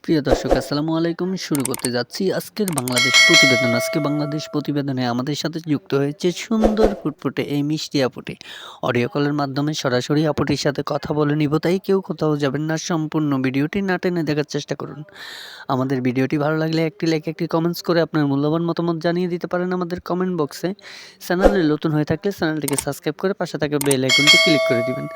প্রিয় দর্শক আসসালামু আলাইকুম। শুরু করতে যাচ্ছি আজকের বাংলাদেশ প্রতিবেদন। আজকে বাংলাদেশ প্রতিবেদনে আমাদের সাথে যুক্ত হয়েছে সুন্দর ফুটফুটে এই মিষ্টি আপুটি। অডিও কলের মাধ্যমে সরাসরি আপুটির সাথে কথা বলে নিব, তাই কেউ কোথাও যাবেন না, সম্পূর্ণ ভিডিওটি না টেনে দেখার চেষ্টা করুন। আমাদের ভিডিওটি ভালো লাগলে একটি লাইক, একটি কমেন্টস করে আপনার মূল্যবান মতামত জানিয়ে দিতে পারেন আমাদের কমেন্ট বক্সে। চ্যানেলে নতুন হয়ে থাকলে চ্যানেলটিকে সাবস্ক্রাইব করে পাশে থাকা বেল আইকনটি ক্লিক করে দিবেন।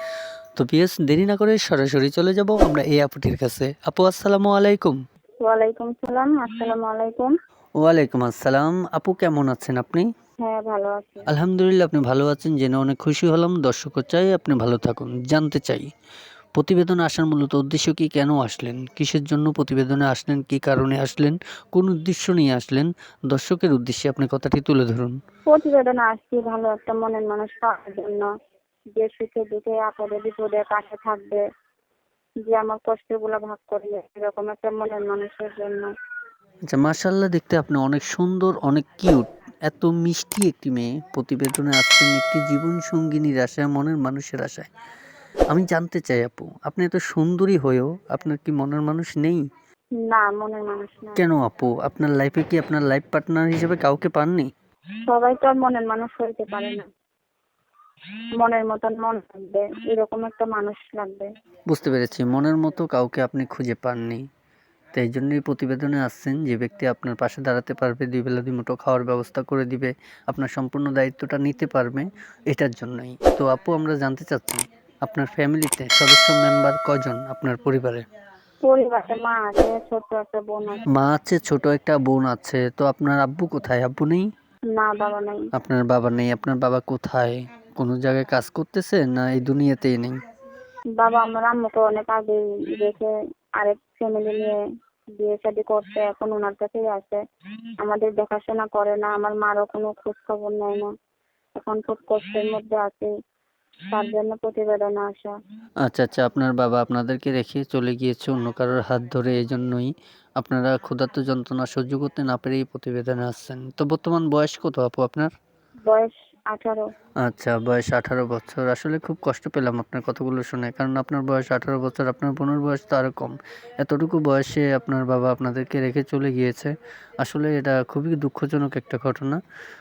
তো পিএস দেরি না করে সরাসরি চলে যাব আমরা এই আপুটির কাছে। আপু আসসালামু আলাইকুম। ওয়ালাইকুম সালাম। আসসালামু আলাইকুম। ওয়ালাইকুম আসসালাম। আপু কেমন আছেন আপনি? হ্যাঁ, ভালো আছি। আলহামদুলিল্লাহ আপনি ভালো আছেন জেনে অনেক খুশি হলাম। দর্শকও চাই আপনি ভালো থাকুন। জানতে চাই প্রতিবেদনে আসার মূলত উদ্দেশ্য কি? কেন আসলেন? কিসের জন্য প্রতিবেদনে আসলেন? কি কারণে আসলেন? কোন উদ্দেশ্য নিয়ে আসলেন? দর্শকের উদ্দেশ্যে আপনি কথাটি তুলে ধরুন। প্রতিবেদনে আসছি ভালো একটা মনের মানুষ পাওয়ার জন্য, যে সুখে দুঃখে আপদে বিপদে পাশে থাকবে, যে আমার কষ্টগুলো ভাগ করবে, এরকম একটা মনের মানুষের জন্য। আচ্ছা, মাশাআল্লাহ, দেখতে আপনি অনেক সুন্দর, অনেক কিউট। এত মিষ্টি একটি মেয়ে প্রতিবেদনে আসছেন একটি জীবন সঙ্গিনীর আশায়, মনের মানুষের আশায়। আমি জানতে চাই আপু, আপনি এত সুন্দরী হয়েও আপনার কি মনের মানুষ নেই? না, মনের মানুষ না। কেন আপু? আপনার লাইফে কি আপনার লাইফ পার্টনার হিসেবে কাউকে পাননি? সবাই তো আর মনের মানুষ হইতে পারে না। মনের মতন মন লাগবে, এরকম একটা মানুষ লাগবে। বুঝতে পেরেছি, মনের মতো কাউকে আপনি খুঁজে পাননি। তাই জন্যই প্রতিবেদনে আসছেন যে ব্যক্তি আপনার পাশে দাঁড়াতে পারবে, দুই বেলা দুই মুঠো খাওয়ার ব্যবস্থা করে দিবে, আপনার সম্পূর্ণ দায়িত্বটা নিতে পারবে, এটার জন্যই। তো আপু আমরা জানতে চাচ্ছি আপনার ফ্যামিলিতে সদস্য মেম্বার কজন আপনার পরিবারে? পরিবারে মা আছে, ছোট একটা বোন আছে। মা আছে, ছোট একটা বোন আছে। তো আপনার আব্বু কোথায়? আব্বু নেই? না, বাবা নাই। আপনার বাবা নেই। আপনার বাবা কোথায়? কোনো জায়গায় কাজ করতেছে না এই দুনিয়াতেই নেই? বাবা আমার আম্মুকে অনেক আগে রেখে আরেক ফ্যামিলি নিয়ে বিয়ে শাদী করছে, এখন ওনার কাছেই আছে। আমাদের দেখাশোনা করে না, আমার মারও কোনো খোঁজ খবর নেয় না। এখন খুব কষ্টের মধ্যে আছে, তার জন্য প্রতিবেদনে আসা। আচ্ছা, আচ্ছা, আপনার বাবা আপনাদেরকে রেখে চলে গিয়েছে অন্য কারোর হাত ধরে, এজন্যই আপনারা ক্ষুধার্ত যন্ত্রণা সহ্য করতে না পেরে এই প্রতিবেদনে আসছেন। তো বর্তমান বয়স কত আপু আপনার? বয়স 18। আচ্ছা, বয়স 18 বছর। আসলে খুব কষ্ট পেলাম আপনার কথাগুলো শুনে। কারণ আপনার বয়স 18 বছর, আপনার বোনের বয়স তো আরও কম। এতটুকু বয়সে আপনার বাবা আপনাদেরকে রেখে চলে গিয়েছে। আসলে এটা খুবই দুঃখজনক একটা ঘটনা।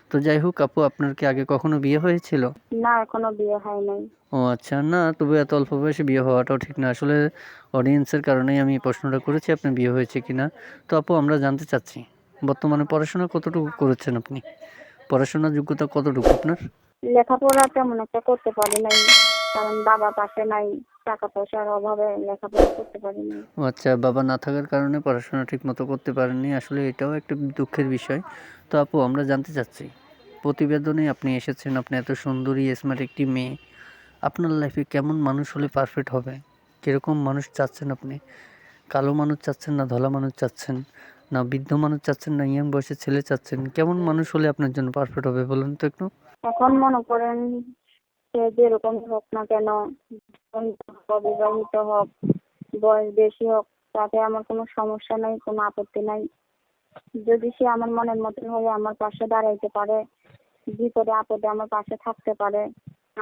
তো যাই হোক আপু, আপনার কি আগে কখনো বিয়ে হয়েছিল? না, এখনো বিয়ে হয় নাই। ও আচ্ছা, না তবু এত অল্প বয়সে বিয়ে হওয়াটাও ঠিক না। আসলে অডিয়েন্সের কারণেই আমি প্রশ্নটা করেছি আপনার বিয়ে হয়েছে কিনা। তো আপু আমরা জানতে চাচ্ছি বর্তমানে পড়াশোনা কতটুকু করেছেন আপনি? পড়াশোনার যোগ্যতা কতটুকু আপনার? লেখাপড়া তেমন একটা করতে পারি নাই, কারণ বাবা পাশে নাই। টাকা পয়সার অভাবে লেখাপড়া করতে পারি নাই। ও আচ্ছা, বাবা না থাকার কারণে পড়াশোনা ঠিকমতো করতে পারেননি। আসলে এটাও একটা দুঃখের বিষয়। তো আপু আমরা জানতে চাচ্ছি, প্রতিবেদনে আপনি এসেছেন, আপনি এত সুন্দরী স্মার্ট একটি মেয়ে। আপনার লাইফে কেমন মানুষ হলে পারফেক্ট হবে? কীরকম মানুষ চাচ্ছেন আপনি? কালো মানুষ চাচ্ছেন, না ধলা মানুষ চাচ্ছেন, না বৃদ্ধ মানুষ চাচ্ছেন, না ইয়াং বয়সের ছেলে চাচ্ছেন? কেমন মানুষ হলে আপনার জন্য পারফেক্ট হবে বলুন তো একটু? এখন মনে করেন, সে যেরকমই হোক না কেন, অবিবাহিত হোক, বয়স বেশি হোক, তাতে আমার কোনো সমস্যা নাই, কোনো আপত্তি নাই। যদি সে আমার মনের মতন হয়ে আমার পাশে দাঁড়াইতে পারে, বিপদে আপদে আমার পাশে থাকতে পারে,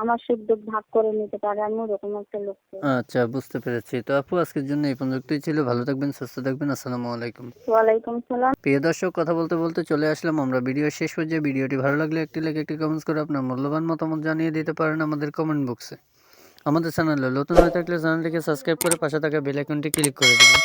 আমার সুখ দুঃখ ভাগ করে নিতে পারে, আমি ওরকম একটা লোক চাই। আচ্ছা, বুঝতে পেরেছি। তো আপু আজকের জন্য এই পর্যন্তই ছিল। ভালো থাকবেন, সুস্থ থাকবেন। আসসালামু আলাইকুম। ওয়ালাইকুম সালাম। প্রিয় দর্শক, কথা বলতে বলতে চলে আসলাম আমরা ভিডিওর শেষ পর্যায়ে। ভিডিওটি ভালো লাগলে একটি লাইক, একটি কমেন্টস করে আপনার মূল্যবান মতামত জানিয়ে দিতে পারেন আমাদের কমেন্ট বক্সে। আমাদের চ্যানেলে নতুন হয়ে থাকলে চ্যানেলটিকে সাবস্ক্রাইব করে পাশে থাকা বেল আইকনটি ক্লিক করে দেবেন।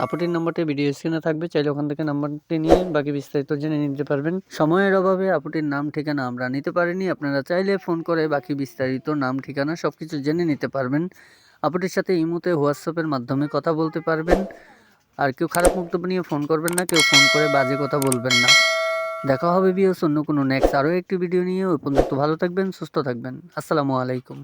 আপুটির নম্বরটি ভিডিও স্ক্রিনে থাকবে, চাইলে ওখান থেকে নাম্বারটি নিয়ে বাকি বিস্তারিত জেনে নিতে পারবেন। সময়ের অভাবে আপুটির নাম ঠিকানা আমরা নিতে পারিনি, আপনারা চাইলে ফোন করে বাকি বিস্তারিত নাম ঠিকানা সব কিছু জেনে নিতে পারবেন। আপুটির সাথে ইমোতে, হোয়াটসঅ্যাপের মাধ্যমে কথা বলতে পারবেন। আর কেউ খারাপ বক্তব্য নিয়ে ফোন করবেন না, কেউ ফোন করে বাজে কথা বলবেন না। দেখা হবে ভিউয়ার্স অন্য কোনো নেক্সট আরও একটি ভিডিও নিয়ে। ওই পর্যন্ত ভালো থাকবেন, সুস্থ থাকবেন। আসসালামু আলাইকুম।